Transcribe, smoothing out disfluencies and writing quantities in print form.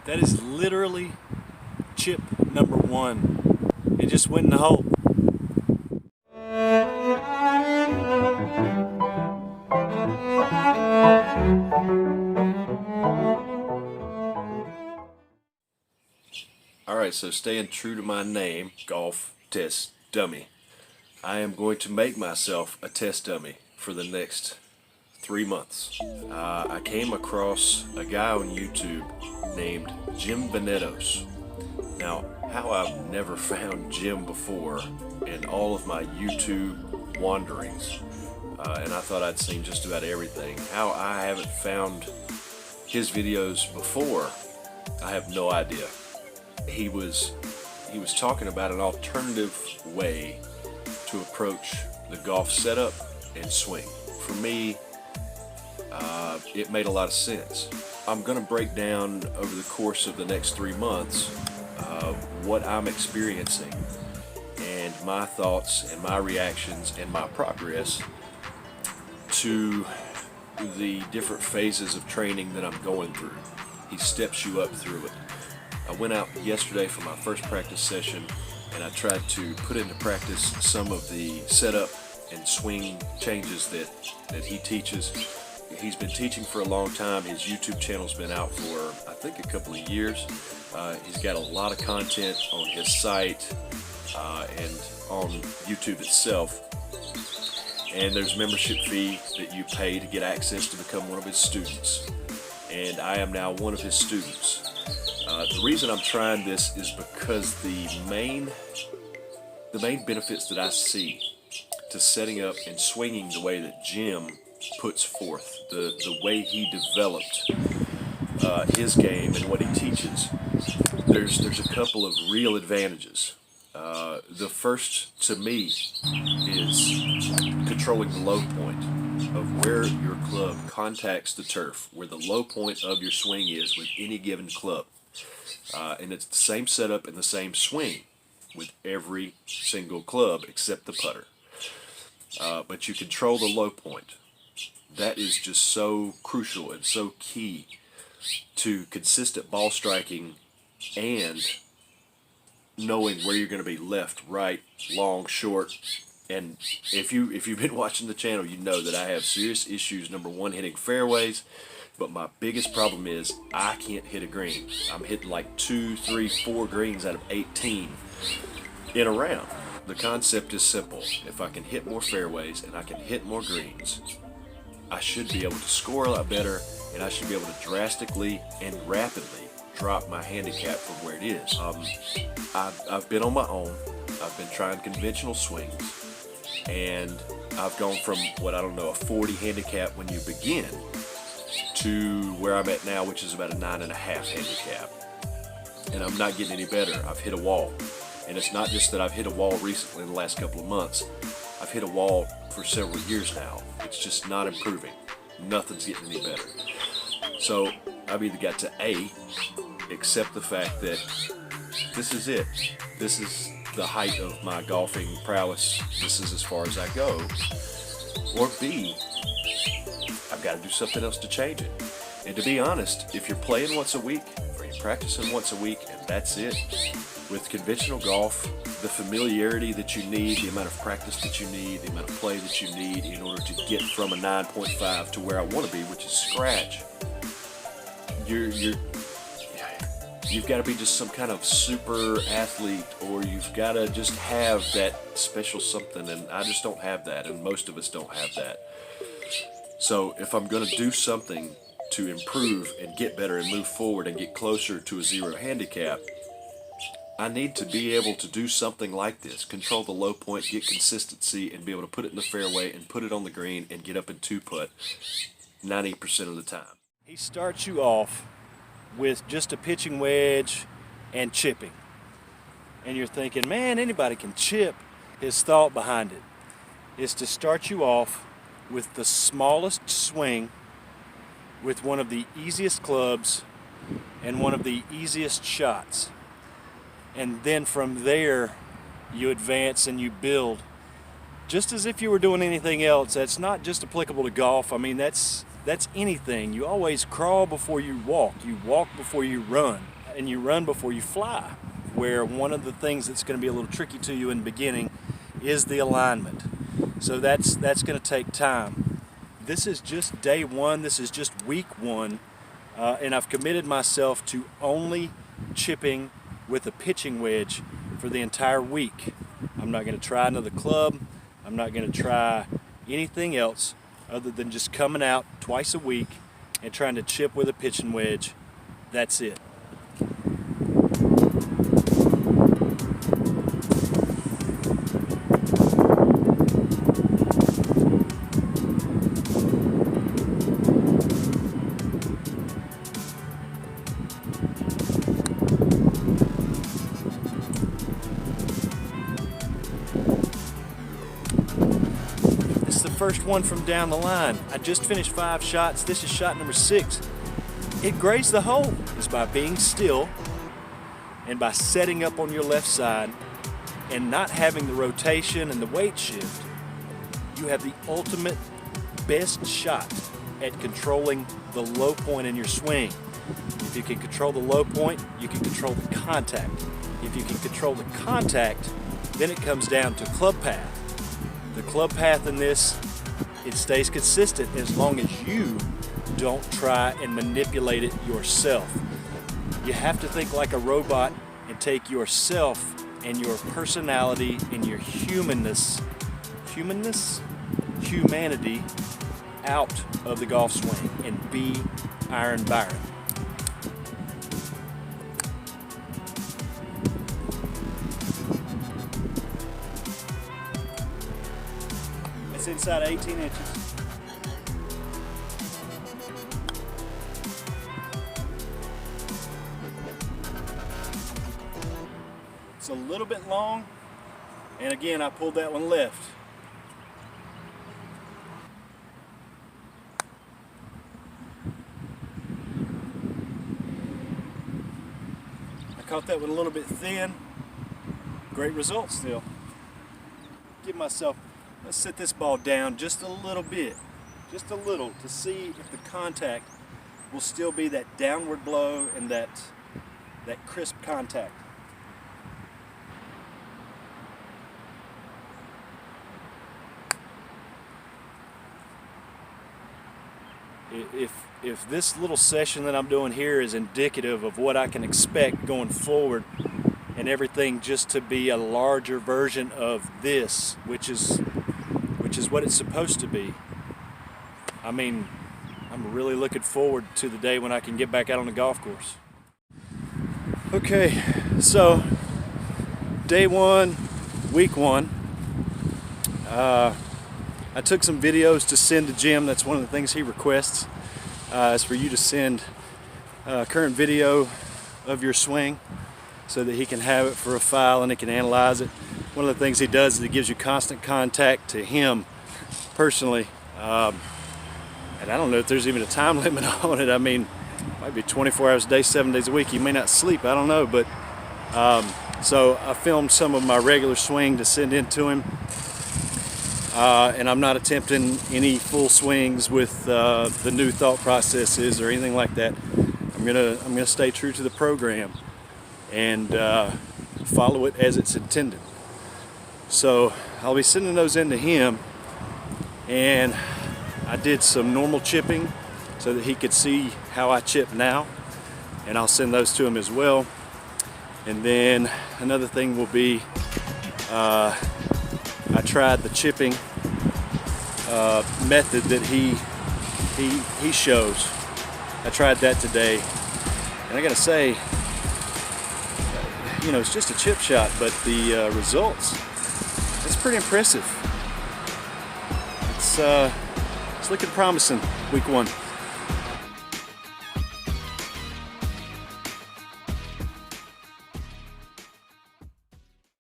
That is literally chip number one. It just went in the hole. Alright, so staying true to my name, Golf Test Dummy, I am going to make myself a test dummy for the next 3 months. I came across a guy on YouTube named Jim Venetos. Now, how I've never found Jim before in all of my YouTube wanderings, and I thought I'd seen just about everything. How I haven't found his videos before, I have no idea. He was talking about an alternative way to approach the golf setup and swing. For me, it made a lot of sense. I'm going to break down over the course of the next 3 months what I'm experiencing and my thoughts and my reactions and my progress to the different phases of training that I'm going through. He steps you up through it. I went out yesterday for my first practice session and I tried to put into practice some of the setup and swing changes that he teaches. He's been teaching for a long time. His YouTube channel's been out for I think a couple of years. He's got a lot of content on his site and on YouTube itself. And there's membership fee that you pay to get access to become one of his students. And I am now one of his students. The reason I'm trying this is because the main benefits that I see to setting up and swinging the way that Jim puts forth, the way he developed his game and what he teaches, there's a couple of real advantages. The first to me is controlling the low point of where your club contacts the turf, where the low point of your swing is with any given club. And it's the same setup and the same swing with every single club except the putter. But you control the low point. That is just so crucial and so key to consistent ball striking and knowing where you're going to be left, right, long, short. And if you've been watching the channel, you know that I have serious issues, number one, hitting fairways. But my biggest problem is I can't hit a green. I'm hitting like 2, 3, 4 greens out of 18 in a round. The concept is simple. If I can hit more fairways and I can hit more greens, I should be able to score a lot better, and I should be able to drastically and rapidly drop my handicap from where it is. I've been on my own. I've been trying conventional swings, and I've gone from what I don't know, a 40 handicap when you begin, to where I'm at now, which is about a 9.5 handicap. And I'm not getting any better. I've hit a wall. And it's not just that I've hit a wall recently in the last couple of months. I've hit a wall for several years now. It's just not improving. Nothing's getting any better. So I've either got to A, accept the fact that this is it. This is the height of my golfing prowess. This is as far as I go. Or B, I've got to do something else to change it. And to be honest, if you're playing once a week or you're practicing once a week and that's it, with conventional golf, the familiarity that you need, the amount of practice that you need, the amount of play that you need in order to get from a 9.5 to where I want to be, which is scratch, you've got to be just some kind of super athlete, or you've got to just have that special something, and I just don't have that, and most of us don't have that. So if I'm going to do something to improve and get better and move forward and get closer to a 0 handicap, I need to be able to do something like this, control the low point, get consistency, and be able to put it in the fairway and put it on the green and get up in 2-putt 90% of the time. He starts you off with just a pitching wedge and chipping. And you're thinking, man, anybody can chip. His thought behind it is to start you off with the smallest swing, with one of the easiest clubs and one of the easiest shots. And then from there, you advance and you build. Just as if you were doing anything else. That's not just applicable to golf. I mean, that's anything. You always crawl before you walk. You walk before you run. and you run before you fly, where one of the things that's going to be a little tricky to you in the beginning is the alignment. So that's going to take time. This is just day one, this is just week one, and I've committed myself to only chipping with a pitching wedge for the entire week. I'm not going to try another club, I'm not going to try anything else other than just coming out twice a week and trying to chip with a pitching wedge. That's it. First one from down the line. I just finished 5 shots. This is shot number 6. It grazed the hole. It's by being still and by setting up on your left side and not having the rotation and the weight shift. You have the ultimate best shot at controlling the low point in your swing. If you can control the low point, you can control the contact. If you can control the contact, then it comes down to club path. The club path in this, it stays consistent as long as you don't try and manipulate it yourself. You have to think like a robot and take yourself and your personality and your humanity out of the golf swing and be Iron Byron. It's inside 18 inches. It's a little bit long, and again, I pulled that one left. I caught that one a little bit thin. Great result still. Give myself, let's set this ball down just a little bit, just a little, to see if the contact will still be that downward blow and that crisp contact. If this little session that I'm doing here is indicative of what I can expect going forward, and everything just to be a larger version of this, which is what it's supposed to be. I mean, I'm really looking forward to the day when I can get back out on the golf course. Okay, so day one, week one. I took some videos to send to Jim. That's one of the things he requests, is for you to send current video of your swing so that he can have it for a file and he can analyze it. One of the things he does is he gives you constant contact to him personally. And I don't know if there's even a time limit on it. I mean, it might be 24 hours a day, 7 days a week. He may not sleep, I don't know. But so I filmed some of my regular swing to send in to him. And I'm not attempting any full swings with the new thought processes or anything like that. I'm gonna stay true to the program and follow it as it's intended. So I'll be sending those in to him, and I did some normal chipping so that he could see how I chip now, and I'll send those to him as well. And then another thing will be I tried the chipping method that he shows. I tried that today, and I gotta say, you know, it's just a chip shot, but the results, it's pretty impressive. It's looking promising, week one.